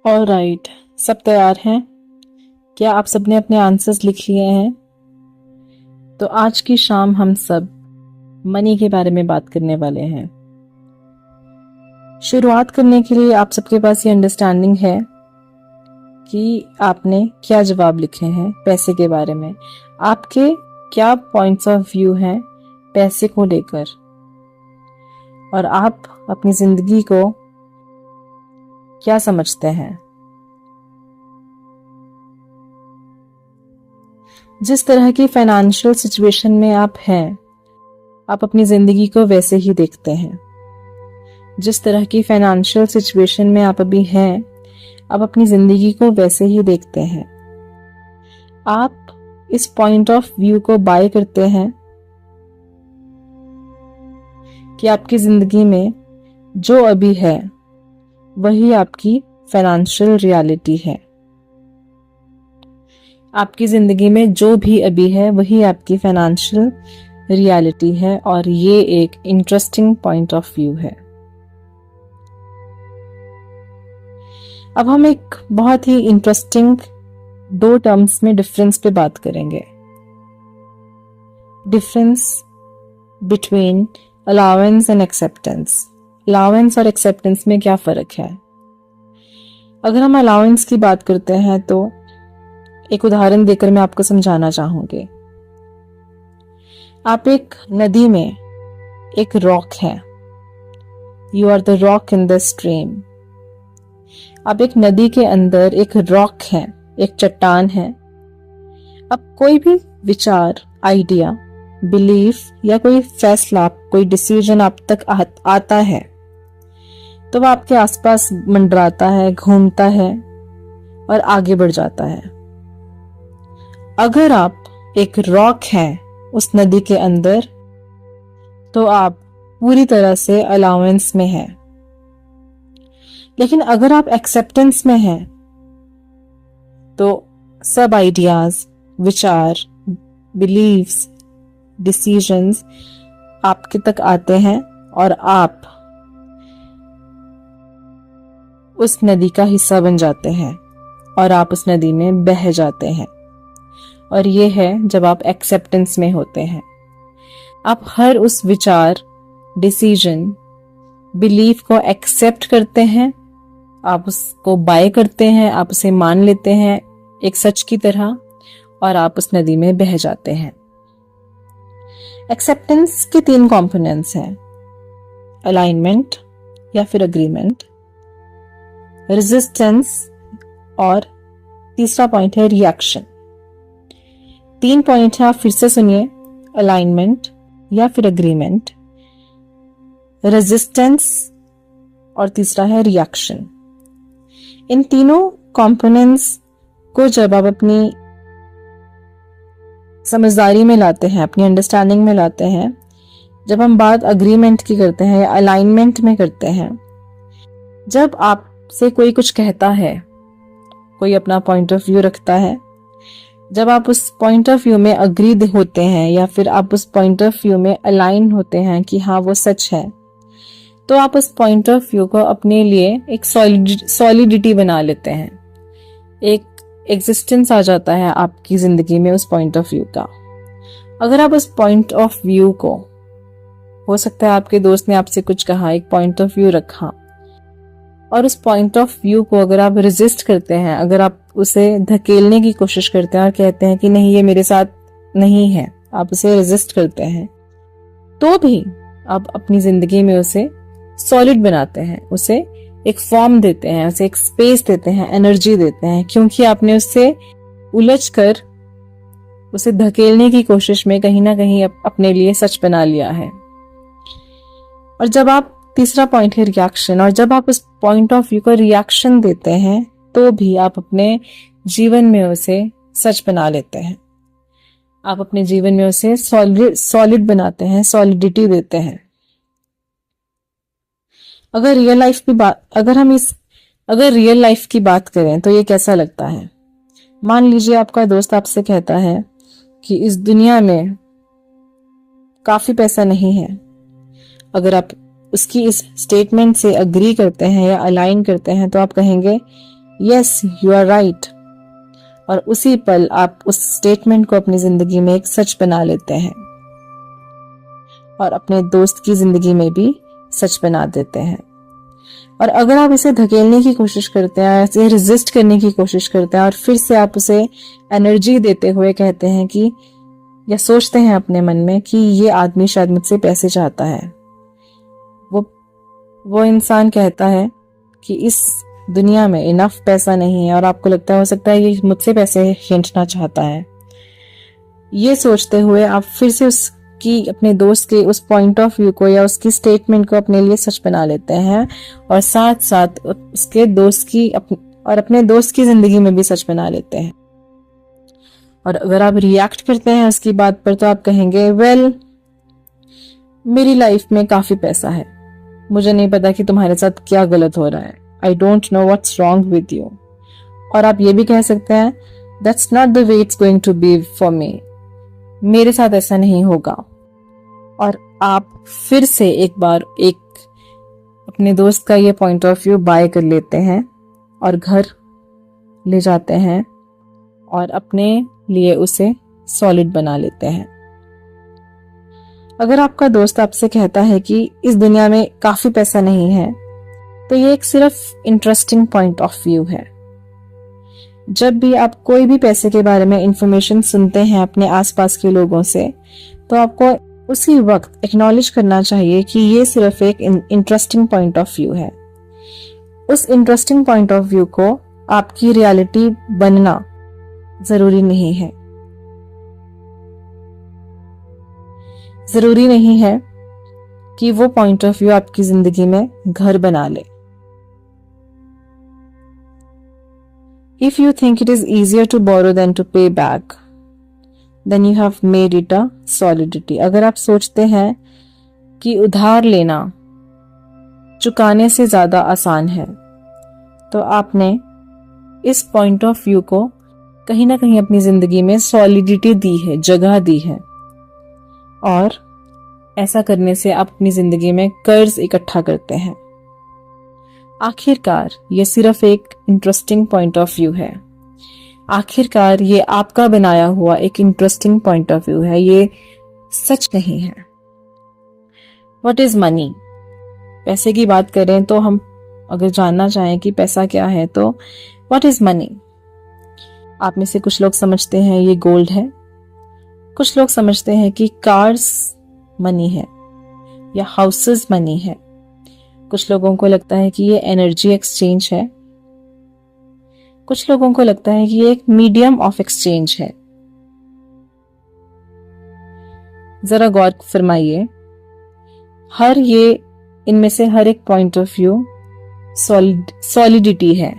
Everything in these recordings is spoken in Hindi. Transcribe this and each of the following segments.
ऑलराइट, सब तैयार हैं? क्या आप सबने अपने आंसर्स लिख लिए हैं? तो आज की शाम हम सब मनी के बारे में बात करने वाले हैं। शुरुआत करने के लिए आप सबके पास ये अंडरस्टैंडिंग है कि आपने क्या जवाब लिखे हैं पैसे के बारे में। आपके क्या पॉइंट्स ऑफ व्यू हैं पैसे को लेकर, और आप अपनी जिंदगी को क्या समझते हैं। जिस तरह की फाइनेंशियल सिचुएशन में आप हैं, आप अपनी जिंदगी को वैसे ही देखते हैं। जिस तरह की फाइनेंशियल सिचुएशन में आप अभी हैं, आप अपनी जिंदगी को वैसे ही देखते हैं। आप इस पॉइंट ऑफ व्यू को बाय करते हैं कि आपकी जिंदगी में जो अभी है वही आपकी फाइनेंशियल रियलिटी है। आपकी जिंदगी में जो भी अभी है वही आपकी फाइनेंशियल रियलिटी है, और ये एक इंटरेस्टिंग पॉइंट ऑफ व्यू है। अब हम एक बहुत ही इंटरेस्टिंग दो टर्म्स में डिफरेंस पे बात करेंगे। Difference between allowance and acceptance. Allowance और एक्सेप्टेंस में क्या फर्क है? अगर हम अलाउंस की बात करते हैं तो एक उदाहरण देकर मैं आपको समझाना चाहूंगी। आप एक नदी में एक रॉक है। You are the rock in the stream. आप एक नदी के अंदर एक रॉक है, एक चट्टान है। अब कोई भी विचार, आइडिया, बिलीफ या कोई फैसला, कोई डिसीजन आप तक आता है तो वह आपके आसपास मंडराता है, घूमता है और आगे बढ़ जाता है। अगर आप एक रॉक हैं उस नदी के अंदर तो आप पूरी तरह से अलाउंस में हैं। लेकिन अगर आप एक्सेप्टेंस में हैं तो सब आइडियाज, विचार, बिलीव्स, डिसीजंस आपके तक आते हैं और आप उस नदी का हिस्सा बन जाते हैं और आप उस नदी में बह जाते हैं। और ये है जब आप एक्सेप्टेंस में होते हैं। आप हर उस विचार, डिसीजन, बिलीफ को एक्सेप्ट करते हैं, आप उसको बाय करते हैं, आप उसे मान लेते हैं एक सच की तरह, और आप उस नदी में बह जाते हैं। एक्सेप्टेंस के 3 कंपोनेंट्स हैं: अलाइनमेंट या फिर अग्रीमेंट, रेजिस्टेंस और तीसरा पॉइंट है रिएक्शन। 3 पॉइंट है, आप फिर से सुनिए: अलाइनमेंट या फिर अग्रीमेंट, रेजिस्टेंस और तीसरा है रिएक्शन। इन तीनों कंपोनेंट्स को जब आप अपनी समझदारी में लाते हैं, अपनी अंडरस्टैंडिंग में लाते हैं, जब हम बात अग्रीमेंट की करते हैं या अलाइनमेंट में करते हैं, जब आपसे कोई कुछ कहता है, कोई अपना पॉइंट ऑफ व्यू रखता है, जब आप उस पॉइंट ऑफ व्यू में अग्री होते हैं या फिर आप उस पॉइंट ऑफ व्यू में अलाइन होते हैं कि हाँ वो सच है, तो आप उस पॉइंट ऑफ व्यू को अपने लिए एक सॉलिडिटी बना लेते हैं। एक एग्जिस्टेंस आ जाता है आपकी जिंदगी में उस पॉइंट ऑफ व्यू का। अगर आप उस पॉइंट ऑफ व्यू को, हो सकता है आपके दोस्त ने आपसे कुछ कहा, एक पॉइंट ऑफ व्यू रखा, और उस पॉइंट ऑफ व्यू को अगर आप रेजिस्ट करते हैं, अगर आप उसे धकेलने की कोशिश करते हैं और कहते हैं कि नहीं ये मेरे साथ नहीं है, आप उसे रेजिस्ट करते हैं, तो भी आप अपनी जिंदगी में उसे सॉलिड बनाते हैं, उसे एक फॉर्म देते हैं, उसे एक स्पेस देते हैं, एनर्जी देते हैं, क्योंकि आपने उससे उलझकर उसे धकेलने की कोशिश में कहीं ना कहीं अपने लिए सच बना लिया है। और जब आप, तीसरा पॉइंट है रिएक्शन, और जब आप उस पॉइंट ऑफ व्यू को रिएक्शन देते हैं तो भी आप अपने जीवन में उसे सच बना लेते हैं। आप अपने जीवन में उसे सॉलिड बनाते हैं, सॉलिडिटी देते हैं। अगर रियल लाइफ की बात करें तो ये कैसा लगता है? मान लीजिए आपका दोस्त आपसे कहता है कि इस दुनिया में काफी पैसा नहीं है, अगर आप उसकी इस स्टेटमेंट से अग्री करते हैं या अलाइन करते हैं तो आप कहेंगे यस यू आर राइट, और उसी पल आप उस स्टेटमेंट को अपनी जिंदगी में एक सच बना लेते हैं और अपने दोस्त की जिंदगी में भी सच बना देते हैं। और अगर आप इसे धकेलने की कोशिश करते हैं, इसे रेजिस्ट करने की कोशिश करते हैं और फिर से आप उसे एनर्जी देते हुए कहते हैं कि या सोचते हैं अपने मन में कि ये आदमी शायद मुझसे पैसे चाहता है, वो इंसान कहता है कि इस दुनिया में इनफ पैसा नहीं है और आपको लगता है हो सकता है ये मुझसे पैसे खींचना चाहता है, ये सोचते हुए आप फिर से उसकी अपने दोस्त के उस पॉइंट ऑफ व्यू को या उसकी स्टेटमेंट को अपने लिए सच बना लेते हैं और साथ साथ उसके दोस्त की और अपने दोस्त की जिंदगी में भी सच बना लेते हैं। और अगर आप रिएक्ट करते हैं उसकी बात पर तो आप कहेंगे वेल मेरी लाइफ में काफी पैसा है, मुझे नहीं पता कि तुम्हारे साथ क्या गलत हो रहा है, I don't know what's wrong with you. और आप ये भी कह सकते हैं that's not the way it's going to be for me, मेरे साथ ऐसा नहीं होगा। और आप फिर से एक बार अपने दोस्त का ये पॉइंट ऑफ व्यू बाय कर लेते हैं और घर ले जाते हैं और अपने लिए उसे सॉलिड बना लेते हैं। अगर आपका दोस्त आपसे कहता है कि इस दुनिया में काफी पैसा नहीं है, तो ये एक सिर्फ इंटरेस्टिंग पॉइंट ऑफ व्यू है। जब भी आप कोई भी पैसे के बारे में इंफॉर्मेशन सुनते हैं अपने आसपास के लोगों से, तो आपको उसी वक्त एक्नॉलेज करना चाहिए कि ये सिर्फ एक इंटरेस्टिंग पॉइंट ऑफ व्यू है। उस इंटरेस्टिंग पॉइंट ऑफ व्यू को आपकी रियलिटी बनना जरूरी नहीं है। जरूरी नहीं है कि वो पॉइंट ऑफ व्यू आपकी जिंदगी में घर बना ले। If you think it is easier to borrow than to pay back, then you have made it a solidity. अगर आप सोचते हैं कि उधार लेना चुकाने से ज्यादा आसान है, तो आपने इस पॉइंट ऑफ व्यू को कहीं ना कहीं अपनी जिंदगी में सॉलिडिटी दी है, जगह दी है। और ऐसा करने से आप अपनी जिंदगी में कर्ज इकट्ठा करते हैं। आखिरकार ये सिर्फ एक इंटरेस्टिंग पॉइंट ऑफ व्यू है। आखिरकार ये आपका बनाया हुआ एक इंटरेस्टिंग पॉइंट ऑफ व्यू है, ये सच नहीं है। What is money? पैसे की बात करें तो हम अगर जानना चाहें कि पैसा क्या है, तो व्हाट इज मनी? आप में से कुछ लोग समझते हैं ये गोल्ड है, कुछ लोग समझते हैं कि कार्स मनी है या हाउसेस मनी है, कुछ लोगों को लगता है कि ये एनर्जी एक्सचेंज है, कुछ लोगों को लगता है कि ये एक मीडियम ऑफ एक्सचेंज है। जरा गौर फरमाइए, इनमें से हर एक पॉइंट ऑफ व्यू सॉलिडिटी है।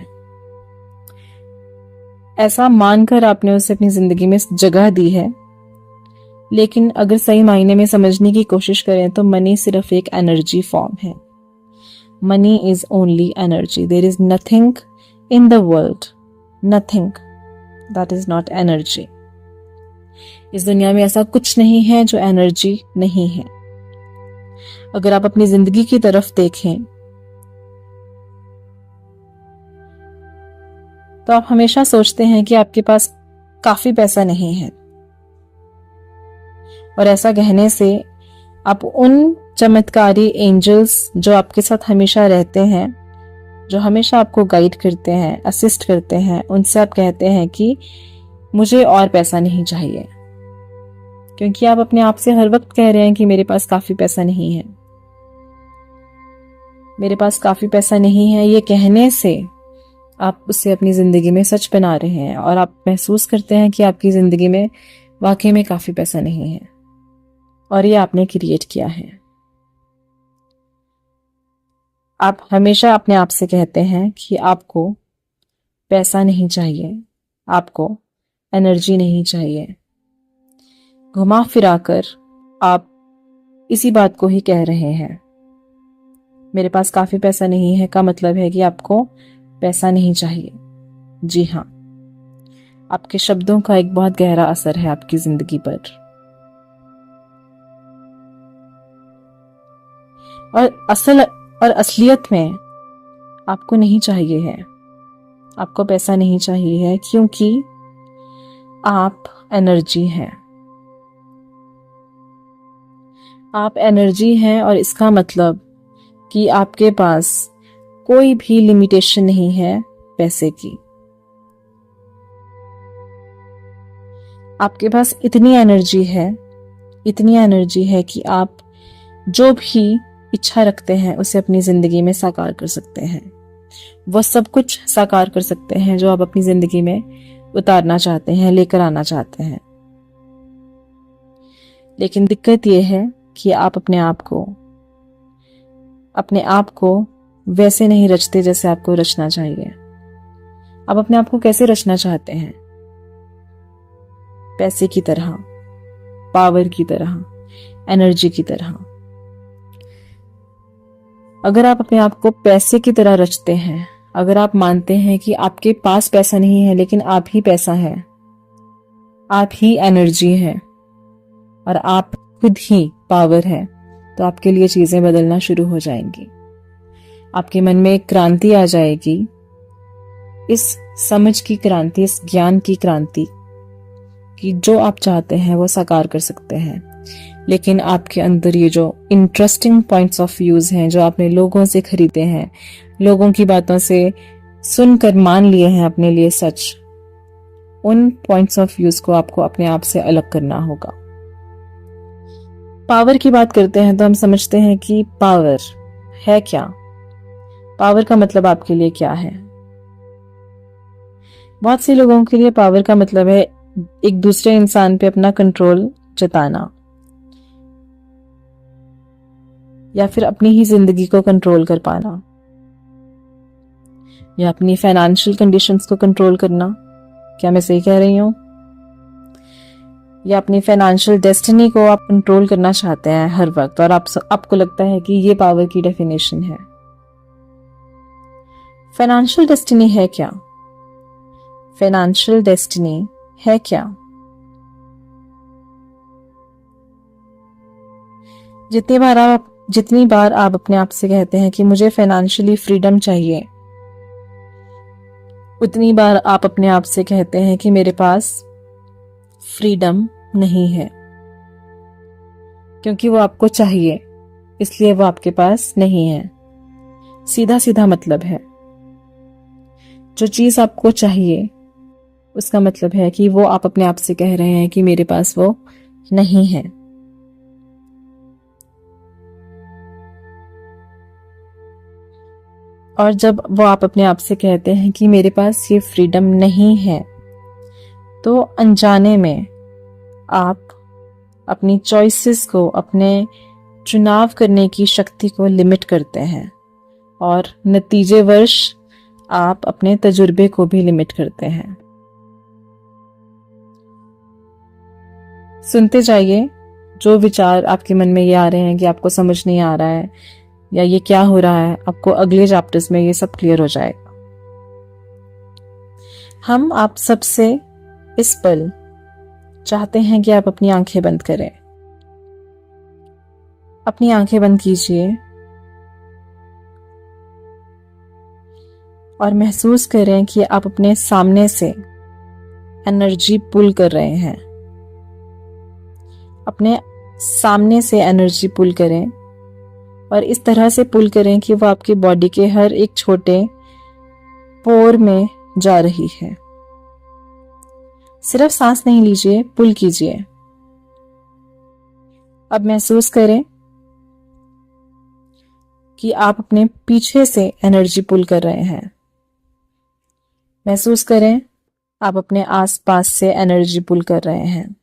ऐसा मानकर आपने उसे अपनी जिंदगी में जगह दी है। लेकिन अगर सही मायने में समझने की कोशिश करें तो मनी सिर्फ एक एनर्जी फॉर्म है। Money is only energy. There is nothing in the world, nothing that is not energy. इस दुनिया में ऐसा कुछ नहीं है जो एनर्जी नहीं है। अगर आप अपनी जिंदगी की तरफ देखें तो आप हमेशा सोचते हैं कि आपके पास काफी पैसा नहीं है, और ऐसा कहने से आप उन चमत्कारी एंजल्स जो आपके साथ हमेशा रहते हैं, जो हमेशा आपको गाइड करते हैं, असिस्ट करते हैं, उनसे आप कहते हैं कि मुझे और पैसा नहीं चाहिए, क्योंकि आप अपने आप से हर वक्त कह रहे हैं कि मेरे पास काफी पैसा नहीं है, मेरे पास काफी पैसा नहीं है। ये कहने से आप उसे अपनी जिंदगी में सच बना रहे हैं और आप महसूस करते हैं कि आपकी जिंदगी में वाकई में काफी पैसा नहीं है और ये आपने क्रिएट किया है। आप हमेशा अपने आप से कहते हैं कि आपको पैसा नहीं चाहिए, आपको एनर्जी नहीं चाहिए। घुमा फिराकर आप इसी बात को ही कह रहे हैं। मेरे पास काफी पैसा नहीं है का मतलब है कि आपको पैसा नहीं चाहिए। जी हाँ, आपके शब्दों का एक बहुत गहरा असर है आपकी जिंदगी पर। और असलियत में आपको नहीं चाहिए है, आपको पैसा नहीं चाहिए है, क्योंकि आप एनर्जी हैं। आप एनर्जी हैं और इसका मतलब कि आपके पास कोई भी लिमिटेशन नहीं है पैसे की। आपके पास इतनी एनर्जी है कि आप जो भी इच्छा रखते हैं उसे अपनी जिंदगी में साकार कर सकते हैं। वो सब कुछ साकार कर सकते हैं जो आप अपनी जिंदगी में उतारना चाहते हैं, लेकर आना चाहते हैं। लेकिन दिक्कत यह है कि आप अपने आप को वैसे नहीं रचते जैसे आपको रचना चाहिए। आप अपने आप को कैसे रचना चाहते हैं? पैसे की तरह, पावर की तरह, एनर्जी की तरह। अगर आप अपने आप को पैसे की तरह रचते हैं, अगर आप मानते हैं कि आपके पास पैसा नहीं है लेकिन आप ही पैसा है, आप ही एनर्जी है और आप खुद ही पावर है, तो आपके लिए चीजें बदलना शुरू हो जाएंगी। आपके मन में एक क्रांति आ जाएगी, इस समझ की क्रांति, इस ज्ञान की क्रांति कि जो आप चाहते हैं वो साकार कर सकते हैं। लेकिन आपके अंदर ये जो इंटरेस्टिंग पॉइंट्स ऑफ व्यूज हैं, जो आपने लोगों से खरीदे हैं, लोगों की बातों से सुनकर मान लिए हैं अपने लिए सच, उन पॉइंट्स ऑफ व्यूज को आपको अपने आप से अलग करना होगा। पावर की बात करते हैं तो हम समझते हैं कि पावर है क्या? पावर का मतलब आपके लिए क्या है? बहुत से लोगों के लिए पावर का मतलब है एक दूसरे इंसान पे अपना कंट्रोल जताना, या फिर अपनी ही जिंदगी को कंट्रोल कर पाना, या अपनी फाइनेंशियल कंडीशंस को कंट्रोल करना। क्या मैं सही कह रही हूं? या अपनी फाइनेंशियल डेस्टिनी को आप कंट्रोल करना चाहते हैं हर वक्त, और आपको लगता है कि ये पावर की डेफिनेशन है। फाइनेंशियल डेस्टिनी है क्या? फाइनेंशियल डेस्टिनी है क्या? जितनी बार आप अपने आप से कहते हैं कि मुझे फाइनेंशियली फ्रीडम चाहिए, उतनी बार आप अपने आप से कहते हैं कि मेरे पास फ्रीडम नहीं है, क्योंकि वो आपको चाहिए इसलिए वो आपके पास नहीं है। सीधा सीधा मतलब है, जो चीज आपको चाहिए उसका मतलब है कि वो आप अपने आप से कह रहे हैं कि मेरे पास वो नहीं है। और जब वो आप अपने आप से कहते हैं कि मेरे पास ये फ्रीडम नहीं है, तो अनजाने में आप अपनी चॉइसेस को, अपने चुनाव करने की शक्ति को लिमिट करते हैं, और नतीजेवश आप अपने तजुर्बे को भी लिमिट करते हैं। सुनते जाइए, जो विचार आपके मन में ये आ रहे हैं कि आपको समझ नहीं आ रहा है या ये क्या हो रहा है, आपको अगले चैप्टर्स में ये सब क्लियर हो जाएगा। हम आप सबसे इस पल चाहते हैं कि आप अपनी आंखें बंद करें। अपनी आंखें बंद कीजिए और महसूस करें कि आप अपने सामने से एनर्जी पुल कर रहे हैं। अपने सामने से एनर्जी पुल करें और इस तरह से पुल करें कि वो आपकी बॉडी के हर एक छोटे पोर में जा रही है। सिर्फ सांस नहीं लीजिए, पुल कीजिए। अब महसूस करें कि आप अपने पीछे से एनर्जी पुल कर रहे हैं। महसूस करें आप अपने आसपास से एनर्जी पुल कर रहे हैं।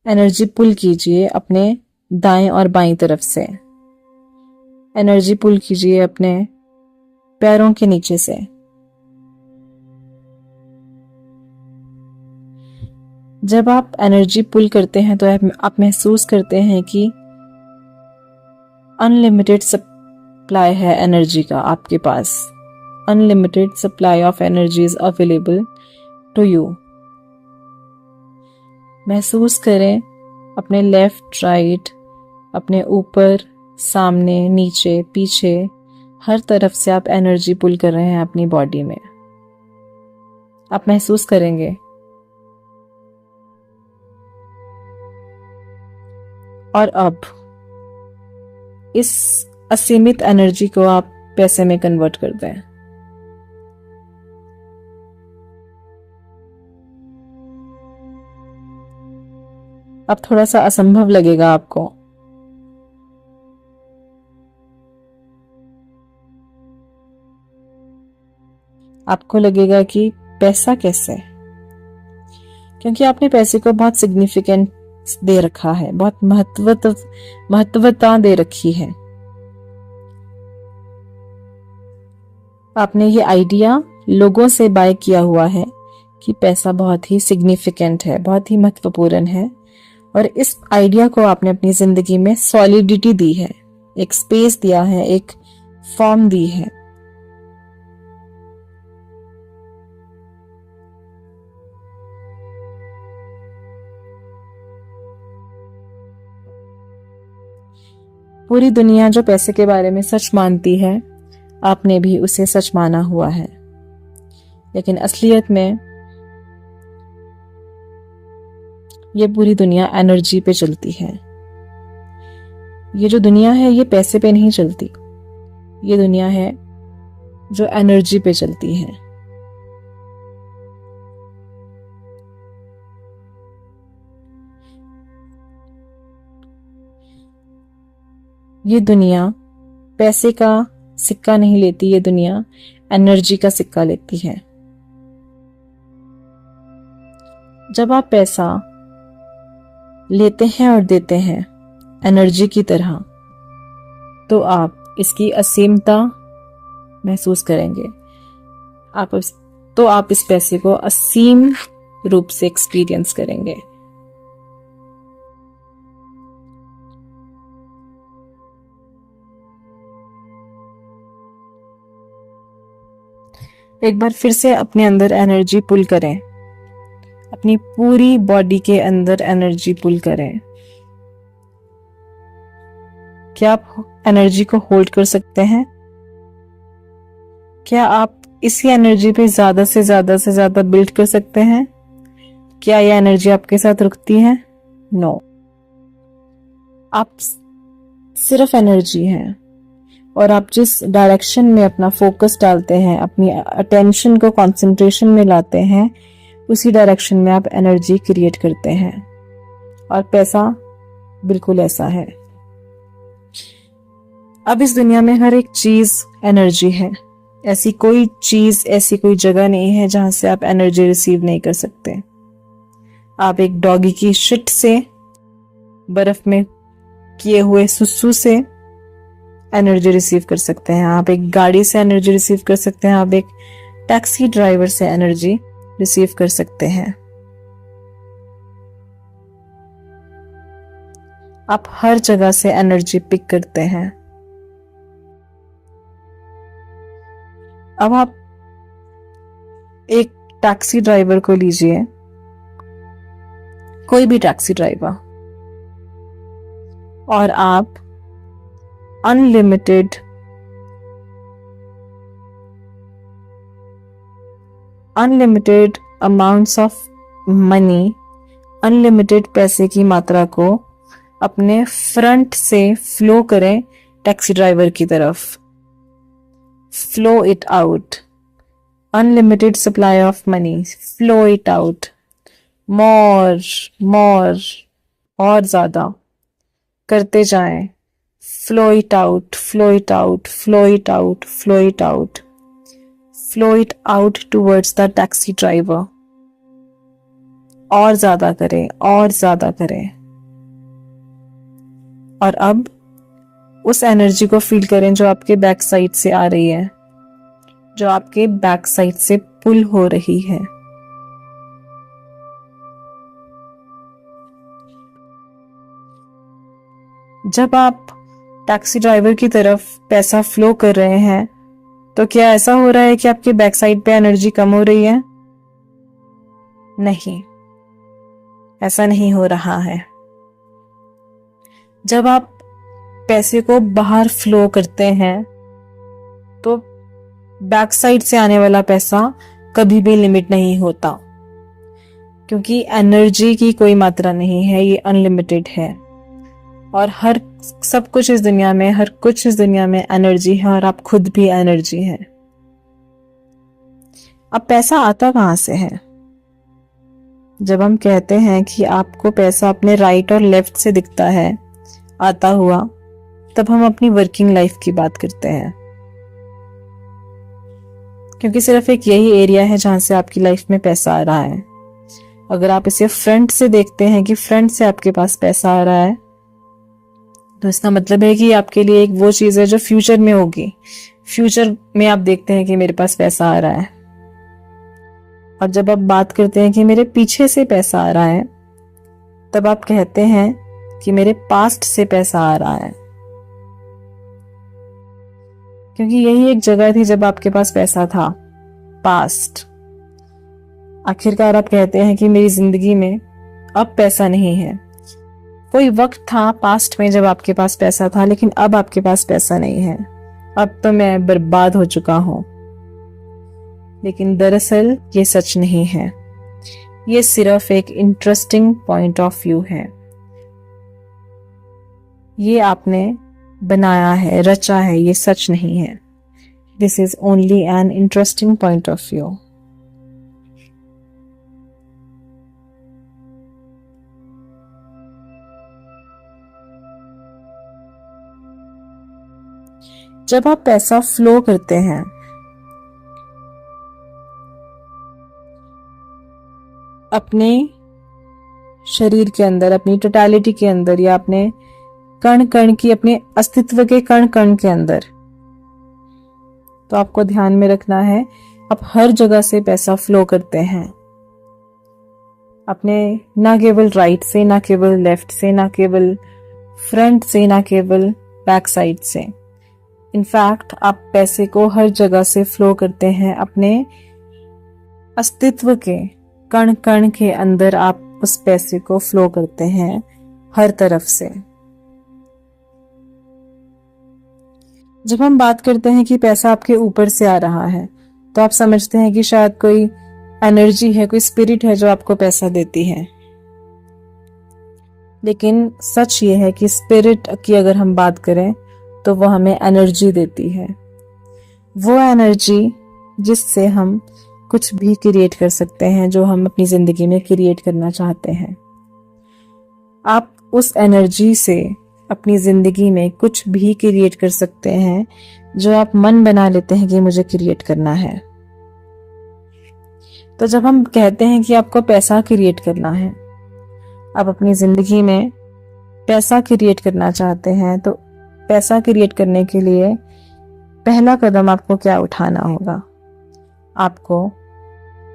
एनर्जी पुल कीजिए अपने दाएं और बाईं तरफ से। एनर्जी पुल कीजिए अपने पैरों के नीचे से। जब आप एनर्जी पुल करते हैं तो आप महसूस करते हैं कि अनलिमिटेड सप्लाई है एनर्जी का आपके पास। Unlimited supply of energy is available to you. महसूस करें अपने लेफ्ट राइट, अपने ऊपर सामने, नीचे, पीछे, हर तरफ से आप एनर्जी पुल कर रहे हैं अपनी बॉडी में। आप महसूस करेंगे। और अब इस असीमित एनर्जी को आप पैसे में कन्वर्ट कर दें। अब थोड़ा सा असंभव लगेगा आपको, आपको लगेगा कि पैसा कैसे, क्योंकि आपने पैसे को बहुत सिग्निफिकेंस दे रखा है, बहुत महत्वता दे रखी है। आपने ये आइडिया लोगों से बाय किया हुआ है कि पैसा बहुत ही सिग्निफिकेंट है, बहुत ही महत्वपूर्ण है, और इस आइडिया को आपने अपनी जिंदगी में सॉलिडिटी दी है, एक स्पेस दिया है, एक फॉर्म दी है। पूरी दुनिया जो पैसे के बारे में सच मानती है, आपने भी उसे सच माना हुआ है, लेकिन असलियत में ये पूरी दुनिया एनर्जी पे चलती है। ये जो दुनिया है ये पैसे पे नहीं चलती, ये दुनिया है जो एनर्जी पे चलती है। ये दुनिया पैसे का सिक्का नहीं लेती, ये दुनिया एनर्जी का सिक्का लेती है। जब आप पैसा लेते हैं और देते हैं एनर्जी की तरह, तो आप इसकी असीमता महसूस करेंगे। आप इस पैसे को असीम रूप से एक्सपीरियंस करेंगे। एक बार फिर से अपने अंदर एनर्जी पुल करें, अपनी पूरी बॉडी के अंदर एनर्जी पुल करें। क्या आप एनर्जी को होल्ड कर सकते हैं? क्या आप इसी एनर्जी पे ज्यादा से ज्यादा बिल्ड कर सकते हैं? क्या यह एनर्जी आपके साथ रुकती है? नो। आप सिर्फ एनर्जी हैं, और आप जिस डायरेक्शन में अपना फोकस डालते हैं, अपनी अटेंशन को कंसंट्रेशन में लाते हैं, उसी डायरेक्शन में आप एनर्जी क्रिएट करते हैं। और पैसा बिल्कुल ऐसा है। अब इस दुनिया में हर एक चीज एनर्जी है। ऐसी कोई चीज, ऐसी कोई जगह नहीं है जहां से आप एनर्जी रिसीव नहीं कर सकते। आप एक डॉगी की शिट से, बर्फ में किए हुए सुसु से एनर्जी रिसीव कर सकते हैं। आप एक गाड़ी से एनर्जी रिसीव कर सकते हैं। आप एक टैक्सी ड्राइवर से एनर्जी रिसीव कर सकते हैं। आप हर जगह से एनर्जी पिक करते हैं। अब आप एक टैक्सी ड्राइवर को लीजिए, कोई भी टैक्सी ड्राइवर, और आप unlimited amounts of money, unlimited पैसे की मात्रा को अपने फ्रंट से फ्लो करें टैक्सी ड्राइवर की तरफ। Flow it out. Unlimited supply of money, flow it out. More और ज्यादा करते जाएं। Flow it out, flow it out, flow it out, flow it out, flow it out towards the taxi driver. और ज्यादा करें, और ज्यादा करें। और अब उस एनर्जी को फील करें जो आपके बैक साइड से आ रही है, जो आपके बैक साइड से पुल हो रही है। जब आप टैक्सी ड्राइवर की तरफ पैसा फ्लो कर रहे हैं, तो क्या ऐसा हो रहा है कि आपके बैक साइड पे एनर्जी कम हो रही है? नहीं, ऐसा नहीं हो रहा है। जब आप पैसे को बाहर फ्लो करते हैं तो बैक साइड से आने वाला पैसा कभी भी लिमिट नहीं होता, क्योंकि एनर्जी की कोई मात्रा नहीं है, ये अनलिमिटेड है। और हर सब कुछ इस दुनिया में, हर कुछ इस दुनिया में एनर्जी है, और आप खुद भी एनर्जी है। अब पैसा आता कहाँ से है? जब हम कहते हैं कि आपको पैसा अपने राइट और लेफ्ट से दिखता है आता हुआ, तब हम अपनी वर्किंग लाइफ की बात करते हैं, क्योंकि सिर्फ एक यही एरिया है जहां से आपकी लाइफ में पैसा आ रहा है। अगर आप इसे फ्रंट से देखते हैं कि फ्रंट से आपके पास पैसा आ रहा है, तो इसका मतलब है कि आपके लिए एक वो चीज है जो फ्यूचर में होगी। फ्यूचर में आप देखते हैं कि मेरे पास पैसा आ रहा है। और जब आप बात करते हैं कि मेरे पीछे से पैसा आ रहा है, तब आप कहते हैं कि मेरे पास्ट से पैसा आ रहा है, क्योंकि यही एक जगह थी जब आपके पास पैसा था, पास्ट। आखिरकार आप कहते हैं कि मेरी जिंदगी में अब पैसा नहीं है। कोई वक्त था पास्ट में जब आपके पास पैसा था, लेकिन अब आपके पास पैसा नहीं है। अब तो मैं बर्बाद हो चुका हूं। लेकिन दरअसल ये सच नहीं है, ये सिर्फ एक इंटरेस्टिंग पॉइंट ऑफ व्यू है। ये आपने बनाया है, रचा है, ये सच नहीं है। This is only an interesting point of view. जब आप पैसा फ्लो करते हैं, अपने शरीर के अंदर, अपनी टोटलिटी के अंदर, या अपने कण कण की, अपने अस्तित्व के कण कण के अंदर, तो आपको ध्यान में रखना है आप हर जगह से पैसा फ्लो करते हैं। अपने ना केवल राइट से, ना केवल लेफ्ट से, ना केवल फ्रंट से, ना केवल बैक साइड से। इनफैक्ट आप पैसे को हर जगह से फ्लो करते हैं। अपने अस्तित्व के कण कण के अंदर आप उस पैसे को फ्लो करते हैं, हर तरफ से। जब हम बात करते हैं कि पैसा आपके ऊपर से आ रहा है, तो आप समझते हैं कि शायद कोई एनर्जी है, कोई स्पिरिट है जो आपको पैसा देती है। लेकिन सच ये है कि स्पिरिट की अगर हम बात करें तो वो हमें एनर्जी देती है। वो एनर्जी जिससे हम कुछ भी क्रिएट कर सकते हैं, जो हम अपनी जिंदगी में क्रिएट करना चाहते हैं। आप उस एनर्जी से अपनी जिंदगी में कुछ भी क्रिएट कर सकते हैं जो आप मन बना लेते हैं कि मुझे क्रिएट करना है। तो जब हम कहते हैं कि आपको पैसा क्रिएट करना है, आप अपनी जिंदगी में पैसा क्रिएट करना चाहते हैं, तो पैसा क्रिएट करने के लिए पहला कदम आपको क्या उठाना होगा? आपको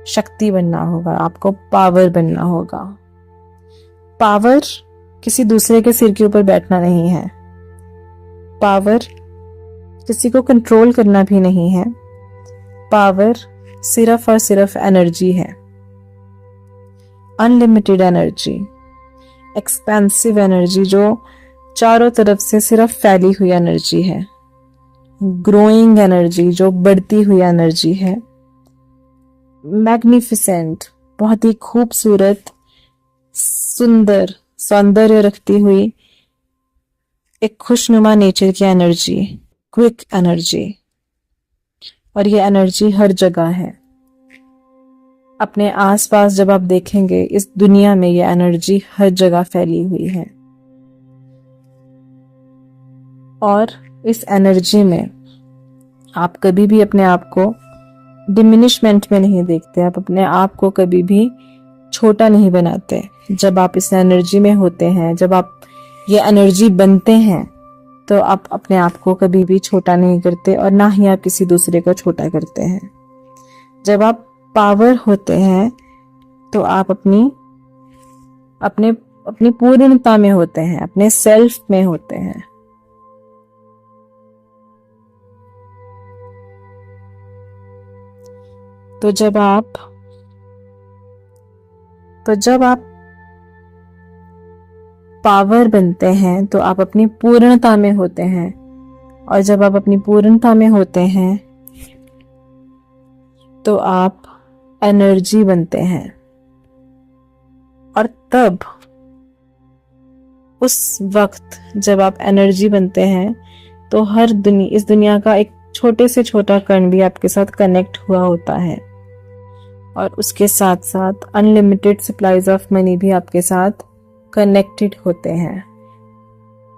शक्ति बनना होगा, आपको पावर बनना होगा। पावर किसी दूसरे के सिर के ऊपर बैठना नहीं है। पावर किसी को कंट्रोल करना भी नहीं है। पावर सिर्फ और सिर्फ एनर्जी है, अनलिमिटेड एनर्जी, एक्सपेंसिव एनर्जी, जो चारों तरफ से सिर्फ फैली हुई एनर्जी है, ग्रोइंग एनर्जी, जो बढ़ती हुई एनर्जी है, मैग्निफिसेंट, बहुत ही खूबसूरत, सुंदर सौंदर्य रखती हुई एक खुशनुमा नेचर की एनर्जी, क्विक एनर्जी। और ये एनर्जी हर जगह है। अपने आसपास जब आप देखेंगे इस दुनिया में, ये एनर्जी हर जगह फैली हुई है। और इस एनर्जी में आप कभी भी अपने आप को डिमिनिशमेंट में नहीं देखते, आप अपने आप को कभी भी छोटा नहीं बनाते। जब आप इस एनर्जी में होते हैं, जब आप ये एनर्जी बनते हैं, तो आप अपने आप को कभी भी छोटा नहीं करते, और ना ही आप किसी दूसरे को छोटा करते हैं। जब आप पावर होते हैं तो आप अपनी पूर्णता में होते हैं, अपने सेल्फ में होते हैं। तो जब आप पावर बनते हैं तो आप अपनी पूर्णता में होते हैं, और जब आप अपनी पूर्णता में होते हैं तो आप एनर्जी बनते हैं। और तब उस वक्त जब आप एनर्जी बनते हैं तो इस दुनिया का एक छोटे से छोटा कण भी आपके साथ कनेक्ट हुआ होता है, और उसके साथ साथ अनलिमिटेड सप्लाईज ऑफ मनी भी आपके साथ कनेक्टेड होते हैं।